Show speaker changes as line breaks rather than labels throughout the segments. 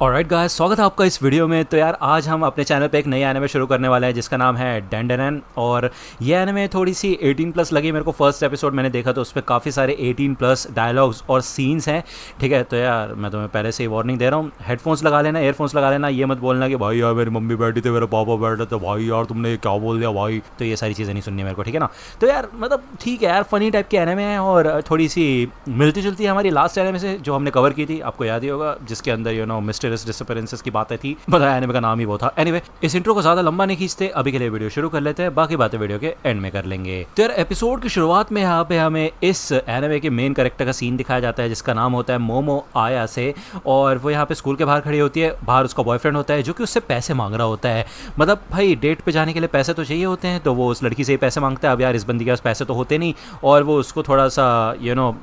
Alright guys, स्वागत है आपका इस वीडियो में। तो यार आज हम अपने चैनल पे एक नई एनिमे शुरू करने वाले हैं जिसका नाम है डेंडेनन। और ये एनिमे थोड़ी सी 18 प्लस लगी मेरे को। फर्स्ट एपिसोड मैंने देखा तो उस पर काफ़ी सारे 18 प्लस डायलॉग्स और सीन्स हैं। ठीक है, तो यार मैं तुम्हें पहले से ही वार्निंग दे रहा हूँ, हेडफोन्स लगा लेना, ईयरफोन्स लगा लेना। ये मत बोलना कि भाई यार मेरी मम्मी बैठी थी, मेरे पापा बैठे थे, भाई यार तुमने क्या बोल दिया भाई। तो ये सारी चीज़ें नहीं सुननी मेरे को, ठीक है ना। तो यार मतलब ठीक है यार, फनी टाइप के एनिमे हैं और थोड़ी सी मिलती जुलती है हमारी लास्ट एनिमे से जो हमने कवर की थी, आपको याद ही होगा, जिसके अंदर मिस्टीरियस डिसअपीयरेंसेस की बातें थी। बताया एनिमे का नाम ही वो था। एनीवे, इस इंट्रो को ज्यादा लंबा नहीं खींचते, अभी के लिए वीडियो शुरू कर लेते हैं, बाकी बातें वीडियो के एंड में कर लेंगे। तो यार एपिसोड की शुरुआत में यहाँ पे हमें इस एनिमे के मेन कैरेक्टर का सीन दिखाया जाता है जिसका नाम होता है मोमो आया से। और वो यहाँ पे स्कूल के बाहर खड़ी होती है। बाहर उसका बॉयफ्रेंड होता है जो कि उससे पैसे मांग रहा होता है। मतलब भाई डेट पे जाने के लिए पैसे तो चाहिए होते हैं, तो वो उस लड़की से ही पैसे मांगता है। अब यार इस बंदी के पास पैसे तो होते नहीं और वो उसको थोड़ा सा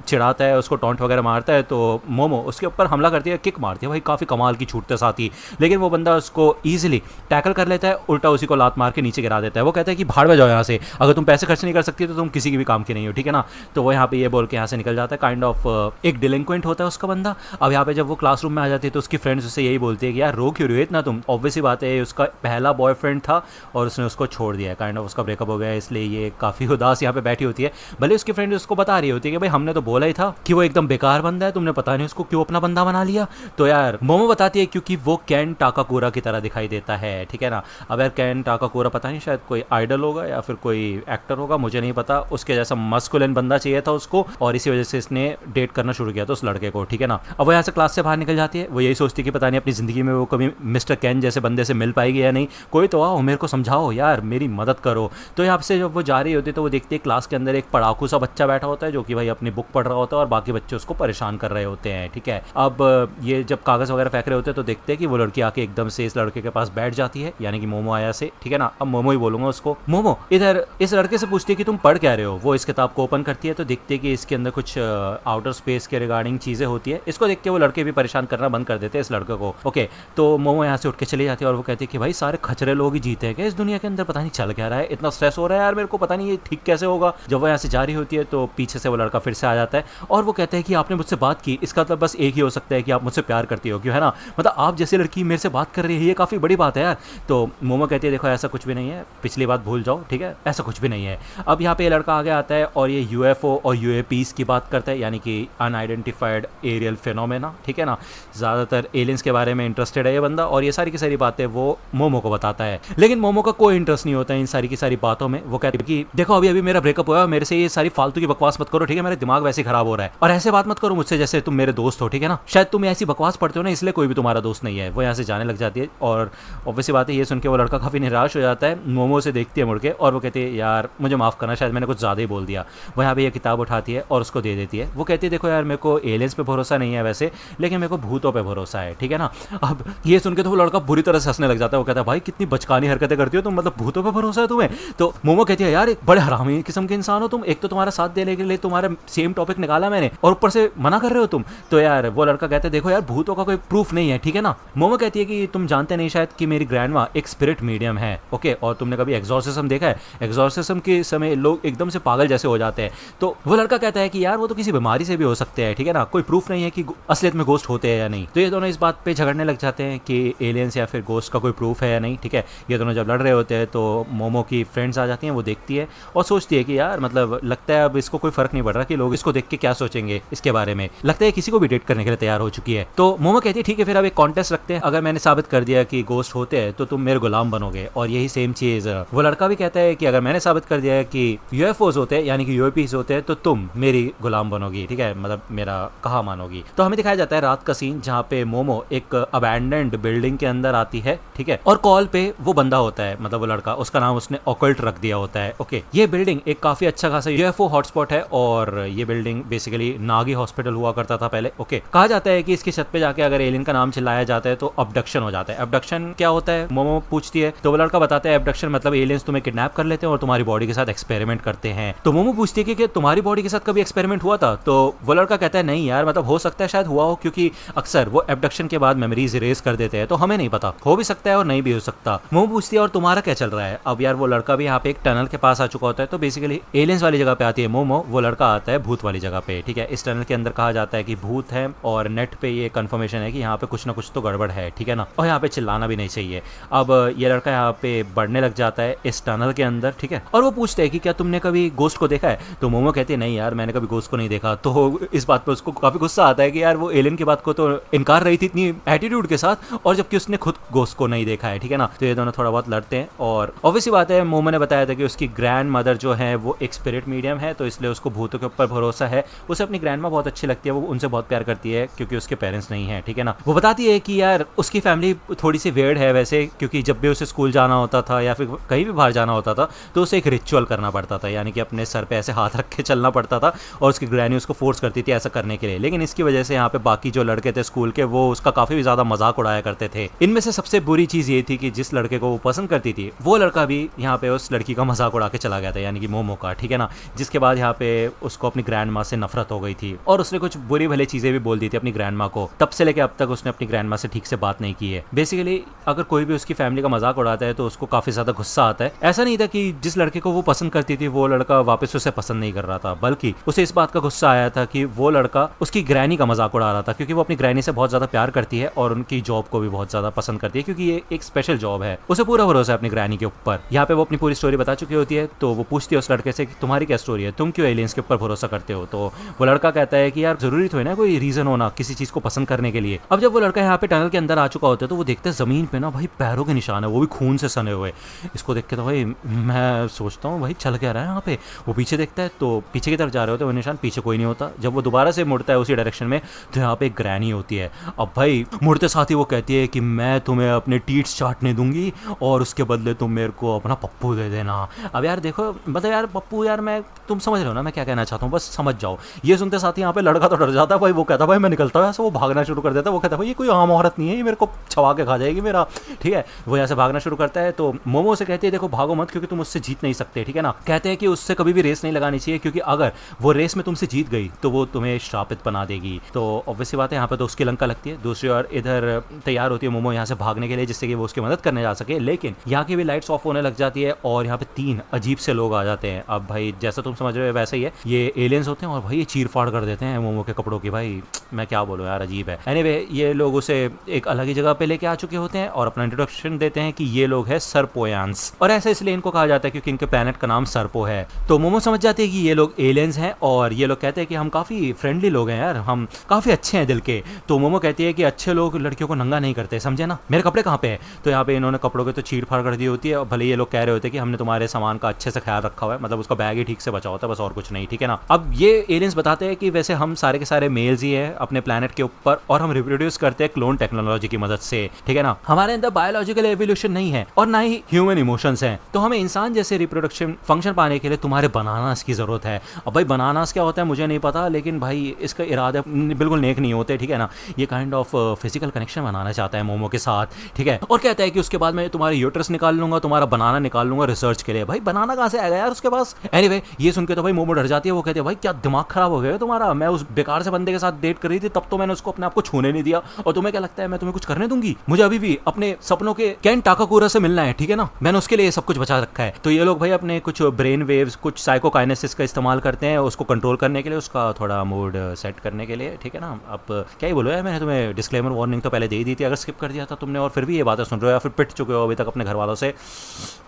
चिढ़ाता है, उसको टॉन्ट वगैरह मारता है। तो मोमो उसके ऊपर हमला करती है, किक मारती है भाई, काफ़ी कमाल की छूटते साथ ही। लेकिन वो बंदा उसको ईजिली टैकल कर लेता है, उल्टा उसी को लात मार के नीचे गिरा देता है। वो कहता है कि भाड़ में जाओ यहाँ से, अगर तुम पैसे खर्च नहीं कर सकती तो तुम किसी की भी काम की नहीं हो, ठीक है ना। तो वो यहाँ पे ये बोल के यहाँ से निकल जाता है। काइंड ऑफ एक डिलिंक्वेंट होता है उसका बंदा। अब यहाँ पे जब वो क्लासरूम में आ जाती है तो उसकी फ्रेंड्स उससे यही बोलती है कि यार रो क्यों रही हो इतना तुम। ऑब्वियसली बात है, उसका पहला बॉयफ्रेंड था और उसने उसको छोड़ दिया, काइंड ऑफ उसका ब्रेकअप हो गया, इसलिए ये काफ़ी उदास यहाँ पे बैठी होती है। भले उसकी फ्रेंड उसको बता रही होती है कि भाई हमने तो बोला ही था कि वो एकदम बेकार बंदा है, तुमने पता नहीं उसको क्यों अपना बंदा बना लिया। तो यार मोमो बताती है क्योंकि वो कैन टाकाकुरा की तरह दिखाई देता है, ठीक है ना। अब यार कैन टाकाकुरा पता नहीं, शायद कोई आइडल होगा या फिर कोई एक्टर होगा, मुझे नहीं पता। उसके जैसा मस्कुलिन बंदा चाहिए था उसको और इसी वजह से इसने डेट करना शुरू किया था उस लड़के को, ठीक है ना। अब वो यहाँ से क्लास से बाहर निकल जाती है। वो यही सोचती है कि पता नहीं अपनी ज़िंदगी में वो कभी मिस्टर कैन जैसे बंदे से मिल पाएगी या नहीं। कोई तो आओ, मेरे को समझाओ यार, मेरी मदद करो। तो यहाँ से जब वो जा रही होती है तो वो देखती है क्लास के अंदर एक पढ़ाकू सा बच्चा बैठा होता है जो कि भाई अपनी बुक पढ़ रहा होता है और बाकी बच्चे उसको परेशान कर रहे होते हैं, ठीक है। अब ये जब कागज़ वगैरह फेंक रहे होते हैं तो देखते हैं कि वो लड़की आके एकदम से इस लड़के के पास बैठ जाती है, यानी कि मोमो आया से, ठीक है ना। अब मोमो ही बोलूंगा उसको। मोमो इधर इस लड़के से पूछती है कि तुम पढ़ क्या रहे हो। वो इस किताब को ओपन करती है तो देखती है कि इसके अंदर कुछ आउटर स्पेस के रिगार्डिंग चीज़ें होती है। इसको देख के वो लड़के भी परेशान करना बंद कर देते हैं इस लड़के को। ओके, तो मोमो यहाँ से उठ के चली जाती है और वो कहती है कि भाई सारे खचरे लोग ही जीते हैं क्या इस दुनिया के अंदर, पता नहीं चल क्या रहा है, इतना स्ट्रेस हो रहा है यार मेरे को, पता नहीं ये ठीक कैसे होगा। जब वो यहाँ से जा रही होती है तो पीछे से वो लड़का फिर से आ जाता है और वो कहता है कि आपने मुझसे बात की, इसका मतलब बस एक ही हो सकता है कि आप मुझसे प्यार करती हो, क्यों, है ना। मतलब आप जैसी लड़की मेरे से बात कर रही है, ये काफ़ी बड़ी बात है यार। तो मोमो कहती है देखो ऐसा कुछ भी नहीं है, पिछली बात भूल जाओ, ठीक है, ऐसा कुछ भी नहीं है। अब यहाँ पे ये लड़का आगे आता है और ये यूएफओ और यूएपीस की बात करता है, यानी कि अनआइडेंटिफाइड एरियल फिनोमेना, ठीक है ना। ज़्यादातर एलियंस के बारे में इंटरेस्टेड है ये बंदा और ये सारी की सारी बातें वो मोमो को बताता है। लेकिन मोमो का कोई इंटरेस्ट नहीं होता है इन सारी की सारी बातों में। वो कहती है कि देखो अभी अभी मेरा ब्रेकअप हुआ है, मेरे से ये सारी फालतू की बकवास मत करो, ठीक है, मेरा दिमाग वैसे ही खराब हो रहा है और ऐसे बात मत करो मुझसे जैसे तुम मेरे दोस्त हो, ठीक है ना। शायद तुम ऐसी बकवास पढ़ते हो ना, इसलिए कोई भी तुम्हारा दोस्त नहीं है। वो यहाँ से जाने लग जाती है और ऑब्वियसली बात है ये सुन के वो लड़का काफ़ी निराश हो जाता है। मोमो से देखती है मुड़ के और वो कहती है यार मुझे माफ़ करना, शायद मैंने कुछ ज़्यादा ही बोल दिया। वो यहाँ पे ये किताब उठाती है और उसको दे देती है। वो कहती है देखो यार मेरे को एलियंस पे भरोसा नहीं है वैसे, लेकिन मेरे को भूतों पे भरोसा है, ठीक है ना। अब ये सुन के तो वो लड़का बुरी तरह से हंसने लग जाता है। वो कहता है भाई कितनी बचकानी हरकतें करती हो तुम, मतलब भूतों पे भरोसा है तुम्हें। तो मोमो कहती है यार एक बड़े हरामी किस्म के इंसान हो तुम, एक तो तुम्हारा साथ देने के लिए तुम्हारा सेम टॉपिक निकाला मैंने और ऊपर से मना कर रहे हो तुम। तो यार वो लड़का कहता है देखो यार भूतों का कोई प्रूफ नहीं है, ठीक है ना। मोमो कहती है कि तुम जानते नहीं शायद कि मेरी ग्रैंडमा एक स्पिरिट मीडियम है, ओके, और तुमने कभी एग्जॉर्सिज्म देखा है, एग्जॉर्सिज्म के समय लोग एकदम से पागल जैसे हो जाते हैं। तो वो लड़का कहता है कि यार वो तो किसी बीमारी से भी हो सकते हैं, ठीक है ना, कोई प्रूफ नहीं है कि असलियत में गोस्ट होते हैं या नहीं। तो ये दोनों इस बात पे झगड़ने लग जाते हैं कि एलियंस या फिर गोस्ट का कोई प्रूफ है या नहीं, ठीक है। ये दोनों जब लड़ रहे होते हैं तो मोमो की फ्रेंड्स आ जाती हैं। वो देखती है और सोचती है कि यार मतलब लगता है अब इसको कोई फर्क नहीं पड़ रहा कि लोग इसको देख के क्या सोचेंगे इसके बारे में, लगता है किसी को भी डेट करने के लिए तैयार हो चुकी है। तो मोमो कहती है ठीक है फिर अब एक कॉन्टेस्ट रखते हैं, अगर मैंने साबित कर दिया कि गोस्ट होते हैं तो तुम मेरे गुलाम बनोगे। और यही सेम चीज वो लड़का भी कहता है कि अगर मैंने साबित कर दिया है कि यूएफओज होते हैं यानी कि यूएपीस होते हैं तो तुम मेरी गुलाम बनोगी, ठीक है, मतलब मेरा कहा मानोगी। तो हमें दिखाया जाता है रात का सीन जहाँ पे मोमो एक अबैंडन्ड बिल्डिंग के अंदर आती है, ठीक है, और कॉल पे वो बंदा होता है, मतलब वो लड़का, उसका नाम उसने ऑकल्ट रख दिया होता है। ओके, ये बिल्डिंग एक काफी अच्छा खासा यूएफओ हॉटस्पॉट है और ये बिल्डिंग बेसिकली नागी हॉस्पिटल हुआ करता था पहले। ओके, कहा जाता है कि इसकी छत पे जाके अगर एलियन का नाम चिल्लाया जाता है तो अबडक्शन हो जाता है। अबडक्शन क्या होता है मोमो पूछती है, तो वो लड़का बताता है अबडक्शन मतलब एलियंस तुम्हें किडनैप कर लेते हैं और तुम्हारी बॉडी के साथ एक्सपेरिमेंट करते हैं। तो मोमो पूछती है कि तुम्हारी बॉडी के साथ कभी एक्सपेरिमेंट हुआ था। तो वो लड़का कहता है नहीं यार, मतलब हो सकता है शायद हुआ हो, क्योंकि अक्सर वो एबडक्शन के बाद मेमोरीज इरेज कर देते हैं, तो हमें नहीं पता, हो भी सकता है और नहीं भी हो सकता। मोमो पूछती है और तुम्हारा क्या चल रहा है। अब यार वो लड़का भी यहाँ पे एक टनल के पास आ चुका होता है। तो बेसिकली एलियंस वाली जगह पे आती है मोमो, वो लड़का आता है भूत वाली जगह पे, ठीक है। इस टनल के अंदर कहा जाता है कि भूत है और नेट पे ये कंफर्मेशन है कि यहाँ पे पे कुछ ना कुछ तो गड़बड़ है, ठीक है ना, और यहाँ पे चिल्लाना भी नहीं चाहिए। अब ये लड़का यहाँ पे बढ़ने लग जाता है इस टनल के अंदर, ठीक है, और वो पूछते हैं कि क्या तुमने कभी गोस्ट को देखा है? तो मोमो कहते हैं नहीं यार मैंने कभी गोस्ट को नहीं देखा। तो इस बात पे उसको काफी गुस्सा आता है कि यार वो एलियन की बात को तो इनकार रही थी इतनी एटीट्यूड के साथ, और जबकि उसने खुद गोस्ट को नहीं देखा है, ठीक है ना। तो ये दोनों थोड़ा बहुत लड़ते हैं, और ऑब्वियसली बात है मोमो ने बताया था कि उसकी ग्रैंड मदर जो है वो एक स्पिरिट मीडियम है, तो इसलिए उसको भूतों के ऊपर भरोसा है। उसे अपनी ग्रैंड माँ बहुत अच्छी लगती है, वो उनसे बहुत प्यार करती है क्योंकि उसके पेरेंट्स नहीं है, ठीक है ना। वो बताती है कि यार उसकी फैमिली थोड़ी सी वेयर्ड है वैसे, क्योंकि जब भी उसे स्कूल जाना होता था या फिर कहीं भी बाहर जाना होता था तो उसे एक रिचुअल करना पड़ता था, यानी कि अपने सर पे ऐसे हाथ रख के चलना पड़ता था, और उसकी ग्रैनी उसको फोर्स करती थी ऐसा करने के लिए। लेकिन इसकी वजह से यहाँ पे बाकी जो लड़के थे स्कूल के वो उसका काफी ज्यादा मजाक उड़ाया करते थे। इनमें से सबसे बुरी चीज ये थी कि जिस लड़के को वो पसंद करती थी वो लड़का भी यहाँ पे उस लड़की का मजाक उड़ा के चला गया था, यानी कि मोमो का, ठीक है ना। जिसके बाद यहाँ पे उसको अपनी ग्रैंड माँ से नफरत हो गई थी, और उसने कुछ बुरी भली चीजें भी बोल दी थी अपनी ग्रैंड माँ को। तब से लेकर अब तक उसने अपनी ग्रैंड माँ से ठीक से बात नहीं की है। बेसिकली अगर कोई भी उसकी फैमिली का मजाक उड़ाता है तो उसको काफी ज्यादा गुस्सा आता है। ऐसा नहीं था कि जिस लड़के को वो पसंद करती थी वो लड़का वापस उसे पसंद नहीं कर रहा था, बल्कि उसे इस बात का गुस्सा आया था कि वो लड़का उसकी ग्रैनी का मजाक उड़ा रहा था, क्योंकि वो अपनी ग्रैनी से बहुत ज्यादा प्यार करती है और उनकी जॉब को भी बहुत ज्यादा पसंद करती है, क्योंकि ये एक स्पेशल जॉब है। उसे पूरा भरोसा है अपनी ग्रैनी के ऊपर। यहाँ पे वो अपनी पूरी स्टोरी बता चुकी होती है, तो वो पूछती है उस लड़के से कि तुम्हारी क्या स्टोरी है, तुम क्यों एलियंस के ऊपर भरोसा करते हो? तो वो लड़का कहता है कि यार जरूरी तो है ना कोई रीजन होना किसी चीज को पसंद करने के लिए। अब जब वो लड़का यहाँ पे टनल के अंदर आ चुका होता है तो वो देखते हैं जमीन पे ना भाई पैरों के निशान है, वो भी खून से सने हुए। इसको देख के तो भाई मैं सोचता हूँ भाई चल क्या रहा है यहाँ पे। वो पीछे देखता है तो पीछे की तरफ जा रहे होते हैं वो निशान, पीछे कोई नहीं होता। जब वो दोबारा से मुड़ता है उसी डायरेक्शन में तो यहाँ पे एक ग्रैनी होती है। अब भाई मुड़ते साथ ही वो कहती है कि मैं तुम्हें अपने टीट्स चाटने दूंगी और उसके बदले तुम मेरे को अपना पप्पू दे देना। अब यार देखो मतलब यार पप्पू यार मैं तुम समझ रहे हो ना मैं क्या कहना चाहता हूँ, बस समझ जाओ। ये सुनते साथ ही यहाँ पे लड़का तो डर जाता है भाई, वो कहता भाई मैं निकलता हूँ ऐसा, वो भागना शुरू कर देता है। वो कहता भाई ये कोई आम औरत नहीं है, ये मेरे को छवा के खा जाएगी मेरा, ठीक है। वो यहाँ से भागना शुरू करता है तो मोमो से कहती है देखो भागो मत क्योंकि तुम उससे जीत नहीं सकते, ठीक है ना। कहते हैं कि उससे कभी भी रेस नहीं लगानी चाहिए क्योंकि अगर वो रेस में तुमसे जीत गई तो वो तुम्हें श्रापित बना देगी। तो ऑब्वियसली बात है यहाँ पे तो उसकी लंका लगती है। दूसरी ओर इधर तैयार होती है मोमो यहाँ से भागने के लिए जिससे कि वो उसकी मदद करने जा सके, लेकिन यहाँ की भी लाइट्स ऑफ होने लग जाती है और यहाँ पे 3 अजीब से लोग आ जाते हैं। अब भाई जैसा तुम समझ रहे हो वैसे ही है, ये एलियंस होते हैं और भाई ये चीर फाड़ कर देते हैं मोमो के कपड़ों की। भाई मैं क्या बोलूँ यार, अजीब है। एनीवे ये लोग उसे एक अलग ही जगह पे लेके आ चुके होते हैं और अपना इंट्रोडक्शन देते हैं कि ये लोग है सर्पोयांस, और ऐसा इसलिए इनको कहा जाता है क्योंकि इनके प्लेनेट का नाम सर्पो है। तो मोमो समझ जाते हैं कि ये लोग एलियंस हैं और ये लोग कहते हैं कि हम काफी फ्रेंडली लोग हैं यार, हम काफी अच्छे हैं दिल के। तो मोमो कहती है कि अच्छे लोग लड़कियों को नंगा नहीं करते, समझे ना, मेरे कपड़े कहाँ पे है? तो यहाँ पे इन्होंने कपड़ों के तो चीर फाड़ कर दी होती है। और भले ये लोग कह रहे होते हैं कि हमने तुम्हारे सामान का अच्छे से ख्याल रखा हुआ है, मतलब उसका बैग ही ठीक से बचा होता है बस, और कुछ नहीं, ठीक है ना। अब ये एलियंस बताते हैं कि वैसे हम सारे के सारे मेल्स ही है अपने प्लेनेट के ऊपर और हम रिप्रोड्यूस करते हैं क्लोन टेक्नोलॉजी की मदद से, ठीक है ना। हमारे अंदर बायोलॉजिकल एवोल्यूशन नहीं है और ना ही ह्यूमन इमोशंस हैं, तो हमें इंसान जैसे रिप्रोडक्शन फंक्शन पाने के लिए तुम्हारे बनानास की जरूरत है। अब भाई बनानास क्या होता है मुझे नहीं पता, लेकिन भाई इसका इरादे बिल्कुल नेक नहीं होते, ठीक है ना। ये काइंड ऑफ फिजिकल कनेक्शन बनाना चाहता है मोमो के साथ, ठीक है, और कहता है कि उसके बाद मैं तुम्हारे यूट्रस निकाल लूंगा, तुम्हारा बनाना निकाल लूंगा रिसर्च के लिए। भाई बनाना कहाँ से आएगा यार उसके पास? एनीवे ये सुन के तो भाई मोमो डर जाती है। वो कहती है भाई क्या दिमाग खराब हो गया तुम्हारा, मैं उस बेकार से बंदे के साथ डेट कर रही थी तब तो मैंने उसको अपने आप को छूने नहीं दिया, और तुम्हें क्या लगता है मैं तुम्हें कुछ करने दूंगी? मुझे अभी भी अपने सपनों के कैन टाकाकुरा से मिलना है, ठीक है ना, मैंने उसके लिए सब कुछ बचा रखा है। तो ये लोग भाई अपने कुछ ब्रेन वेव्स, कुछ साइकोकाइनेसिस का इस्तेमाल करते हैं उसको कंट्रोल करने के लिए, उसका थोड़ा मूड सेट करने के लिए, ठीक है ना। अब क्या ही बोलो यार, मैंने तुम्हें डिस्क्लेमर वार्निंग तो पहले दे ही दी थी, अगर स्किप कर दिया था तुमने और फिर भी ये बातें सुन रहे हो या फिर पिट चुके हो अभी तक अपने घर वालों से,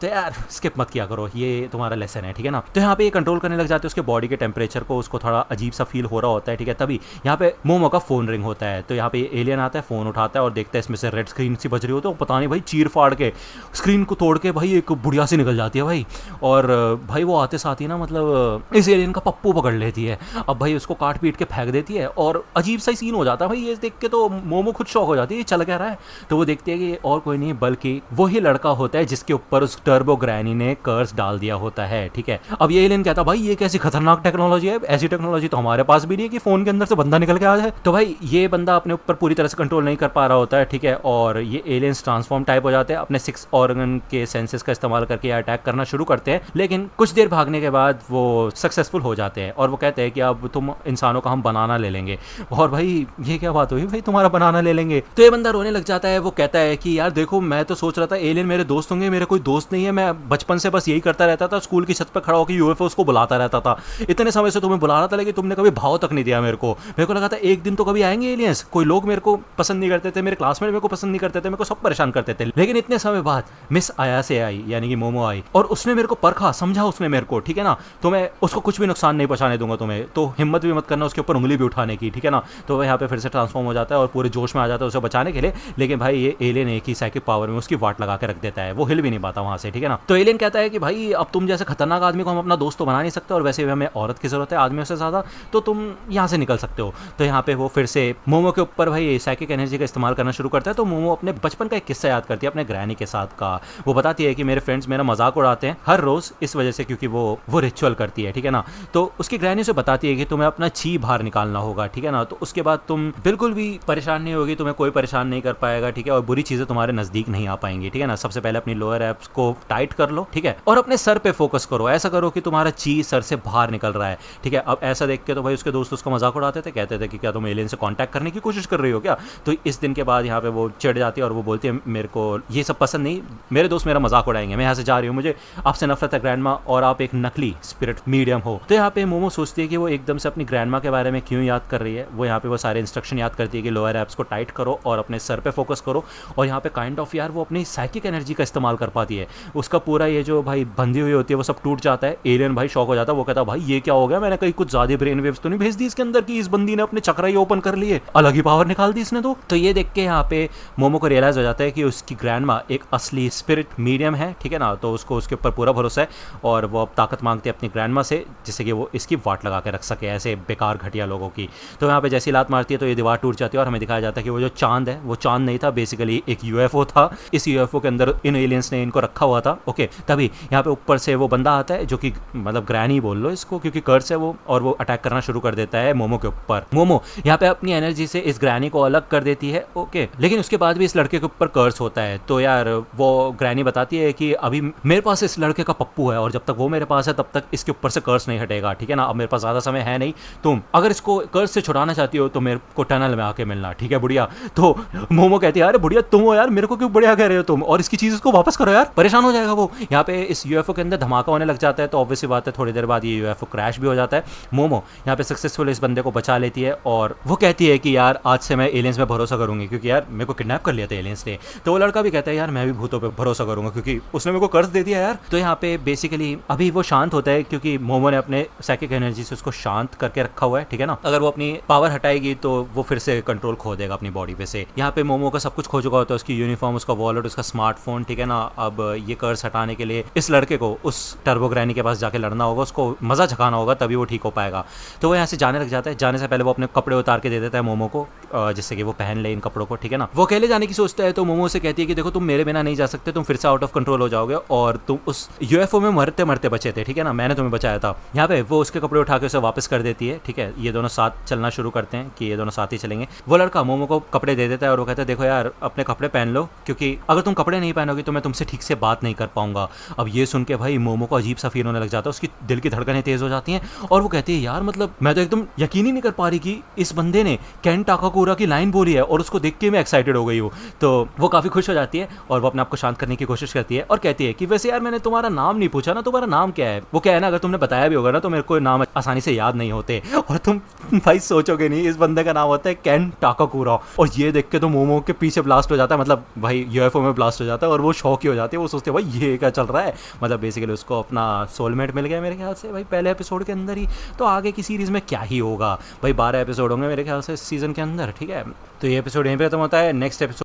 तो यार स्किप मत किया करो, ये तुम्हारा लेसन है, ठीक है ना। तो यहाँ पे ये कंट्रोल करने लग जाते हैं उसके बॉडी के टेम्परेचर को, उसको थोड़ा अजीब सा फील हो रहा होता है, ठीक है। तभी यहाँ पे मोमो का फोन रिंग होता है, तो यहाँ पे एलियन आता है, फोन उठाता है और देखता है इसमें से रेड स्क्रीन सी बज रही होती है, पता नहीं भाई चीर फाड़ के स्क्रीन को तोड़ के भाई एक बुढ़िया सी निकल जाती है भाई, और भाई वो आते साथ ही ना मतलब इस एलियन का पप्पू पकड़ लेती है। अब भाई उसको काट पीट के फेंक देती है और अजीब सा सीन हो जाता है भाई, ये देख के तो मोमो खुद शॉक हो जाती है, ये चल क्या रहा है। तो वो देखती है कि और कोई नहीं बल्कि वही लड़का होता है जिसके ऊपर उस टर्बो ग्रैनी ने कर्स डाल दिया होता है, ठीक है। अब ये एलियन कहता भाई ये कैसी खतरनाक टेक्नोलॉजी है, ऐसी टेक्नोलॉजी तो हमारे पास भी नहीं है कि फोन के अंदर से बंदा निकल के आ जाए। तो भाई ये बंदा अपने ऊपर पूरी तरह से कंट्रोल नहीं कर पा रहा होता है, ठीक है, और ये एलियंस ट्रांसफॉर्म टाइप हो जाते हैं, अपने 6 ऑर्गन के सेंसेस का इस्तेमाल करके अटैक करना शुरू करते हैं, लेकिन कुछ देर भागने के बाद वो सक्सेसफुल हो जाते हैं और वो कहते हैं कि अब तुम इंसानों का हम बनाना ले लेंगे। और भाई ये क्या बात हुई भाई, तुम्हारा बनाना ले लेंगे? तो ये बंदा रोने लग जाता है। वो कहता है कि यार देखो मैं तो सोच रहा था एलियन मेरे दोस्त होंगे, मेरे कोई दोस्त नहीं है, मैं बचपन से बस यही करता रहता था, स्कूल की छत पर खड़ा होकर यूएफओ को बुलाता रहता था, इतने समय से तुम्हें बुला रहा था लेकिन तुमने कभी भाव तक नहीं दिया मेरे को लगा था एक दिन तो कभी आएंगे एलियंस, कोई लोग मेरे को पसंद नहीं करते थे, मेरे क्लासमेट मेरे को पसंद नहीं करते थे, मेरे को सब परेशान करते थे। लेकिन इतने समय बाद मिस आयासे आई, यानी कि मोमो आई, और उसने मेरे को परखा, समझा उसने मेरे को, ठीक है ना। तो मैं उसको कुछ भी नुकसान नहीं पहुंचाने दूंगा तुम्हें, तो हिम्मत भी मत करना उसके ऊपर उंगली भी उठाने की, ठीक है ना। तो वह यहाँ पे फिर से ट्रांसफॉर्म हो जाता है और पूरे जोश में आ जाता है उसे बचाने के लिए। लेकिन भाई ये एलियन एक ही साइकिक पावर में उसकी वाट लगा के रख देता है, वो हिल भी नहीं पाता वहां से, ठीक है ना। तो एलियन कहता है कि भाई अब तुम जैसे खतरनाक आदमी को हम अपना दोस्त तो बना नहीं सकते, और वैसे भी हमें औरत की जरूरत है आदमियों से ज्यादा, तो तुम यहाँ से निकल सकते हो। तो यहाँ पे वो फिर से मोमो के ऊपर भाई साइकिक एनर्जी का इस्तेमाल करना शुरू करता है। तो मोमो अपने बचपन का एक किस्सा याद करती है अपने ग्रैनी के साथ का। वो बताती है कि मेरे फ्रेंड्स मेरा मजाक उड़ाते हैं हर रोज इस वजह से, क्योंकि वो रिचुअल करती है, ठीक है ना। तो उसकी ग्रैनी से बताती है कि तुम्हें अपना ची बाहर निकालना होगा, ठीक है ना। तो उसके बाद तुम बिल्कुल भी परेशान नहीं होगी, तुम्हें कोई परेशान नहीं कर पाएगा, ठीक है, और बुरी चीजें तुम्हारे नजदीक नहीं आ पाएंगी, ठीक है ना। सबसे पहले अपनी लोअर एब्स को टाइट कर लो, ठीक है, और अपने सर पे फोकस करो, ऐसा करो कि तुम्हारा ची सर से बाहर निकल रहा है, ठीक है। अब ऐसा देख के तो भाई उसके दोस्त उसका मजाक उड़ाते थे, कहते थे कि क्या तुम एलियन से कांटेक्ट करने की कोशिश कर रही हो क्या। तो इस दिन के बाद यहाँ पे वो चिढ़ जाती है और वो बोलती है मेरे को ये सब पसंद नहीं, मेरे दोस्त मेरा मजाक उड़ाएंगे, मैं यहाँ से जा रही हूँ, मुझे आपसे नफरत है ग्रैंडमा, और आप एक नकली स्पिरिट मीडियम हो। तो यहाँ पे मोमो सोचती है कि वो एकदम से अपनी ग्रैंडमा के बारे में क्यों याद कर रही है। वो यहाँ पे वो सारे इंस्ट्रक्शन याद करती है कि लोअर एब्स को टाइट करो और अपने सर पे फोकस करो, और यहाँ पे काइंड ऑफ यार वो अपनी साइकिक एनर्जी का इस्तेमाल कर पाती है। उसका पूरा ये जो भाई बंधी हुई होती है वो सब टूट जाता है। एलियन भाई शॉक हो जाता है, वो कहता है भाई ये क्या हो गया, मैंने कहीं कुछ ज्यादा ब्रेन वेव्स तो नहीं भेज दी इसके अंदर कि इस बंदी ने अपने चक्र ही ओपन कर लिए, अलग ही पावर निकाल दी इसने। तो ये देख के यहाँ पे मोमो को रियलाइज हो जाता है कि उसकी ग्रैंडमा एक असली स्पिरिट मीडियम है, ठीक है ना। तो उसको उसके ऊपर पूरा भरोसा है और वो अब ताकत मांगती है अपनी ग्रैंडमा से, जिससे कि वो इसकी वाट लगा के रख सके ऐसे बेकार घटिया लोगों की। तो यहाँ पे जैसी लात मारती है तो ये दीवार टूट जाती है और हमें दिखाया जाता है कि वो जो चांद है वो चांद नहीं था, बेसिकली एक यूएफओ था। इस यूएफओ के अंदर इन एलियंस ने इनको रखा हुआ था, ओके। तभी यहाँ पे ऊपर से वो बंदा आता है जो कि मतलब ग्रैनी बोल लो इसको, क्योंकि कर्स है वो, और वो अटैक करना शुरू कर देता है मोमो के ऊपर। मोमो यहाँ पे अपनी एनर्जी से इस ग्रैनी को अलग कर देती है, ओके। लेकिन उसके बाद भी इस लड़के के ऊपर कर्स होता है। तो यार वो ग्रैनी बताती है कि अभी मेरे पास इस लड़के का पप्पू है और जब तक वो मेरे पास है तब तक इसके ऊपर से कर्स नहीं हटेगा, ठीक है ना। अब मेरे पास ज्यादा समय है नहीं, तुम अगर इसको कर्स से छुड़ाना चाहती हो तो मेरे को टनल में आके मिलना, ठीक है बुढ़िया। तो मोमो कहती है अरे बुढ़िया तुम हो यार, मेरे को क्यों बुढ़िया कह रहे हो तुम, और इसकी चीज को वापस करो यार, परेशान हो जाएगा वो। यहाँ पे इस यूएफओ के अंदर धमाका होने लग जाता है, तो ऑब्वियसली बात है थोड़ी देर बाद ये यूएफओ क्रैश भी हो जाता है। मोमो यहाँ पे सक्सेसफुल इस बंदे को बचा लेती है और वो कहती है कि यार आज से मैं एलियंस में भरोसा करूंगी, क्योंकि यार मेरे को किडनैप कर लिया था एलियंस ने। तो वो लड़का भी कहता है यार मैं भी भूतों पे भरोसा करूंगा क्योंकि उसने मेरे को कर्ज दे दिया यार। तो यहाँ पे बेसिकली अभी वो शांत होता है क्योंकि मोमो ने अपने साइकिक एनर्जी से उसको शांत करके रखा हुआ है, ठीक है ना। अगर वो अपनी पावर हटाएगी तो वो फिर से कंट्रोल खो देगा अपनी बॉडी पे से। यहाँ पे मोमो का सब कुछ खो चुका होता है, उसकी यूनिफॉर्म, उसका वॉलेट, उसका स्मार्टफोन, ठीक है ना। अब ये कर्ज हटाने के लिए इस लड़के को उस टर्बो ग्रैनी के पास जाके लड़ना होगा, उसको मजा झकाना होगा, तभी वो ठीक हो पाएगा। तो वो यहाँ से जाने लग जाता है। जाने से पहले वो अपने कपड़े उतार के दे देता है मोमो को, जिससे कि वो पहन ले इन कपड़ों को, ठीक है ना। वो अकेले जाने की सोचता है तो मोमो से कहती है कि देखो तुम मेरे बिना नहीं जा सकते, तुम फिर से आउट ऑफ कंट्रोल हो जाओगे और तुम उस यूएफओ में मरते मरते बचे थे, ठीक है ना, मैंने तुम्हें बचाया था। यहाँ पे वो उसके कपड़े उठा के उसे वापस कर देती है, ठीक है। ये दोनों साथ चलना शुरू करते हैं कि ये दोनों साथ ही चलेंगे। वो लड़का मोमो को कपड़े दे देता है और वो कहता है देखो यार अपने कपड़े पहन लो, क्योंकि अगर तुम कपड़े नहीं पहनोगे तो मैं तुमसे ठीक से बात नहीं कर पाऊंगा। अब ये सुन के भाई मोमो को अजीब सा फील होने लग जाता है, उसकी दिल की धड़कनें तेज हो जाती हैं और वो कहती है यार मतलब मैं तो एकदम यकीन ही नहीं कर पा रही कि इस बंदे ने केन टाकाकुरा की लाइन बोली है और उसको देख के मैं एक्साइटेड हो गई हूँ। तो वो काफी खुश हो जाती है और वो अपने आप को शांत करने की कोशिश करती है और कहती है कि वैसे यार मैंने तुम्हारा नाम नहीं पूछा ना, तुम्हारा नाम क्या है। वो क्या है ना, अगर तुमने बताया भी होगा ना तो मेरे को नाम आसानी से याद नहीं होते और तुम भाई सोचोगे नहीं इस बंदे का नाम होता है केन टाकाकुरा। और ये देख के तो मोमो के पीछे ब्लास्ट हो जाता है, मतलब भाई यूएफओ में ब्लास्ट हो जाता है और वो शॉक ही हो जाती है। वो सोचते हैं भाई ये क्या चल रहा है, मतलब बेसिकली उसको अपना सोलमेट मिल गया मेरे ख्याल से भाई पहले एपिसोड के अंदर ही। तो आगे की सीरीज में क्या ही होगा भाई, 12 एपिसोड होंगे मेरे ख्याल से इस सीजन के अंदर, ठीक है। तो ये एपिसोड यहीं पे खत्म होता है। Next episode